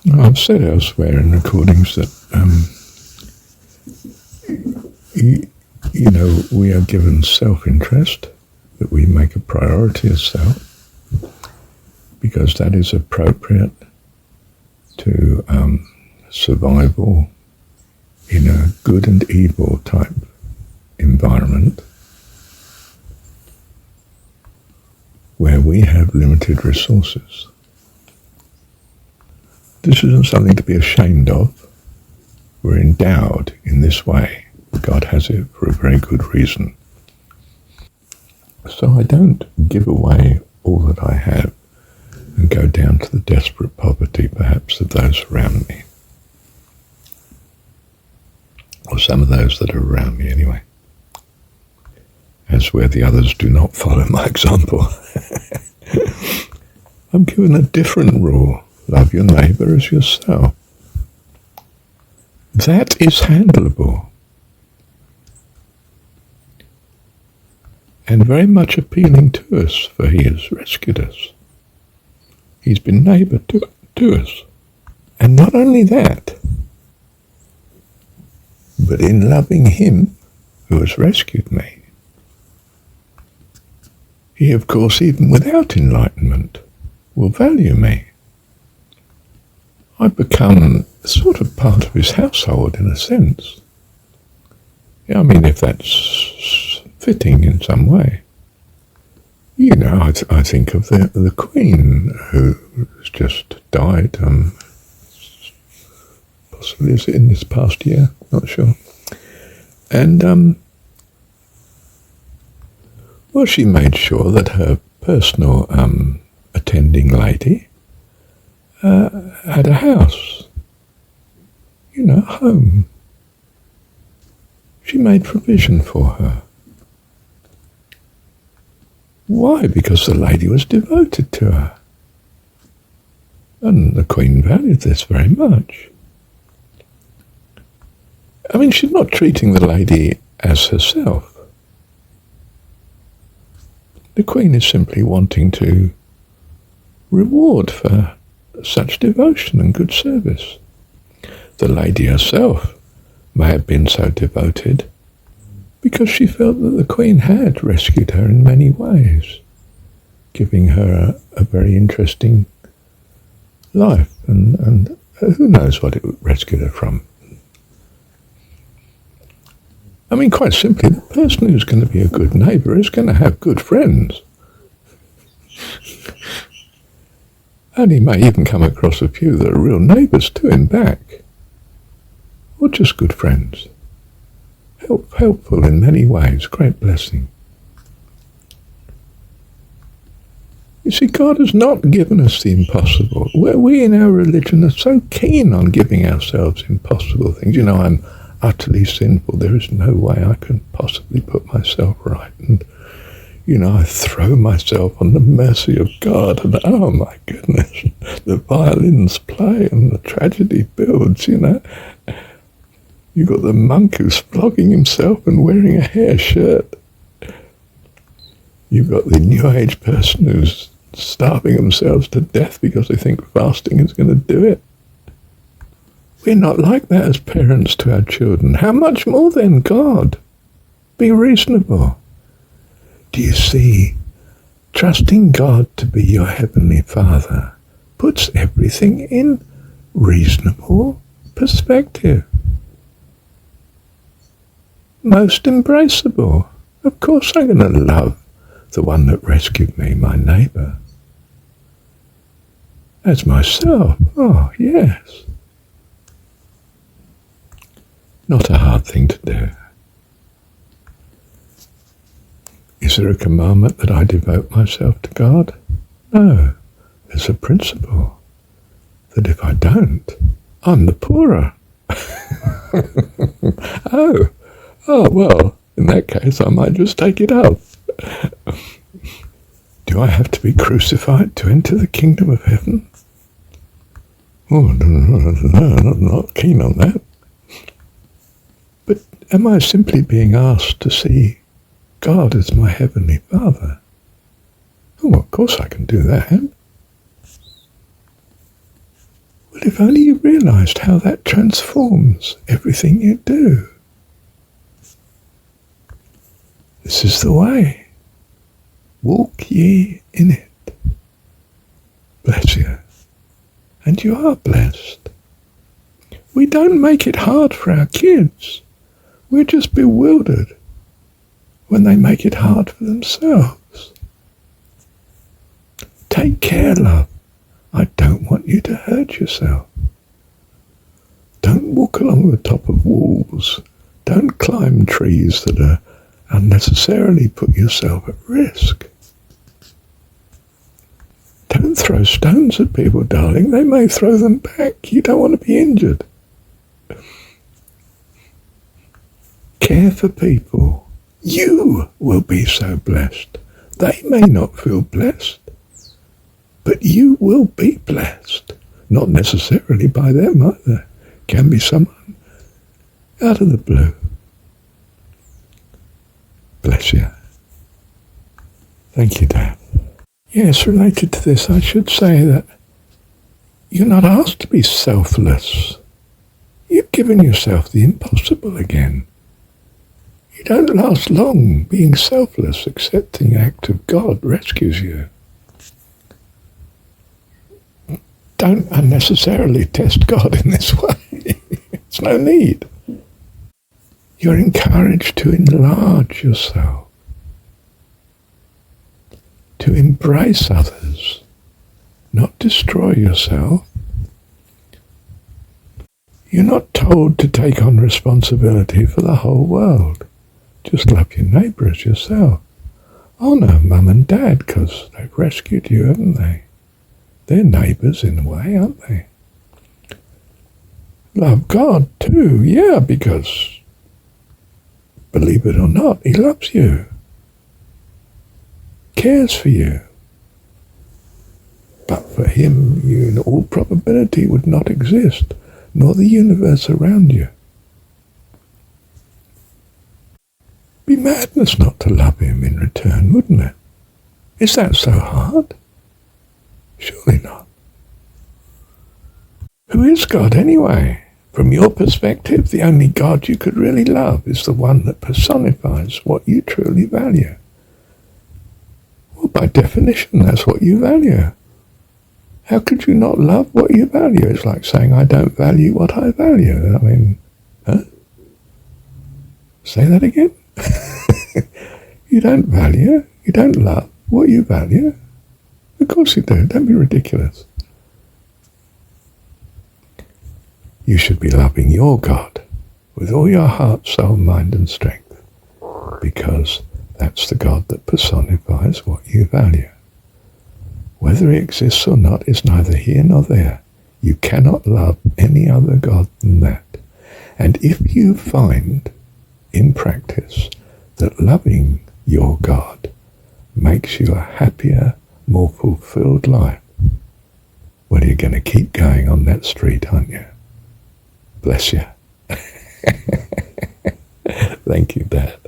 I've said elsewhere in recordings that we are given self-interest, that we make a priority of self, because that is appropriate to survival in a good and evil type environment where we have limited resources. This isn't something to be ashamed of. We're endowed in this way. God has it for a very good reason. So I don't give away all that I have and go down to the desperate poverty, perhaps, of those around me. Or some of those that are around me anyway. As where the others do not follow my example. I'm given a different rule. Love your neighbour as yourself. That is handleable. And very much appealing to us, for he has rescued us. He's been neighbour to us. And not only that, but in loving him who has rescued me, he, of course, even without enlightenment, will value me. I've become sort of part of his household in a sense. Yeah, I mean, if that's fitting in some way. You know, I think of the Queen, who's just died, possibly in this past year, not sure. And, well, she made sure that her personal attending lady had a house, a home. She made provision for her. Why? Because the lady was devoted to her. And the Queen valued this very much. I mean, she's not treating the lady as herself. The Queen is simply wanting to reward for such devotion and good service. The lady herself may have been so devoted because she felt that the Queen had rescued her in many ways, giving her a very interesting life, and who knows what it rescued her from. I mean, quite simply, the person who's going to be a good neighbour is going to have good friends. And he may even come across a few that are real neighbours to him back. Or just good friends. Helpful in many ways, great blessing. You see, God has not given us the impossible. We in our religion are so keen on giving ourselves impossible things. I'm utterly sinful. There is no way I can possibly put myself right. And, I throw myself on the mercy of God, and oh my goodness, the violins play and the tragedy builds, You've got the monk who's flogging himself and wearing a hair shirt. You've got the New Age person who's starving themselves to death because they think fasting is going to do it. We're not like that as parents to our children. How much more then God? Be reasonable. Do you see? Trusting God to be your Heavenly Father puts everything in reasonable perspective. Most embraceable. Of course I'm going to love the one that rescued me, my neighbour, as myself. Oh, yes. Not a hard thing to do. Is there a commandment that I devote myself to God? No. There's a principle that if I don't, I'm the poorer. Oh, well, in that case, I might just take it up. Do I have to be crucified to enter the kingdom of heaven? Oh, no, I'm not keen on that. But am I simply being asked to see God as my Heavenly Father? Oh, of course I can do that. Well, if only you realised how that transforms everything you do. This is the way. Walk ye in it. Bless you. And you are blessed. We don't make it hard for our kids. We're just bewildered when they make it hard for themselves. Take care, love. I don't want you to hurt yourself. Don't walk along the top of walls. Don't climb trees that are unnecessarily put yourself at risk. Don't throw stones at people, darling. They may throw them back. You don't want to be injured. Care for people. You will be so blessed. They may not feel blessed, but you will be blessed. Not necessarily by them either. Can be someone out of the blue. Bless you. Thank you, Dad. Yes, related to this, I should say that you're not asked to be selfless. You've given yourself the impossible again. You don't last long being selfless, except the act of God rescues you. Don't unnecessarily test God in this way. It's no need. You're encouraged to enlarge yourself, to embrace others, not destroy yourself. You're not told to take on responsibility for the whole world. Just love your neighbour as yourself. Honour Mum and Dad, because they've rescued you, haven't they? They're neighbours in a way, aren't they? Love God too, yeah, because, believe it or not, He loves you. Cares for you. But for Him, you in all probability would not exist, nor the universe around you. Be madness not to love Him in return, wouldn't it? Is that so hard? Surely not. Who is God anyway? From your perspective, the only God you could really love is the one that personifies what you truly value. Well, by definition, that's what you value. How could you not love what you value? It's like saying, I don't value what I value. I mean, huh? Say that again? You don't value, you don't love what you value. Of course you do. Don't be ridiculous. You should be loving your God with all your heart, soul, mind and strength, because that's the God that personifies what you value. Whether it exists or not is neither here nor there. You cannot love any other God than that. And if you find in practice that loving your God makes you a happier, more fulfilled life, well, you're going to keep going on that street, aren't you? Bless you. Thank you, Dad.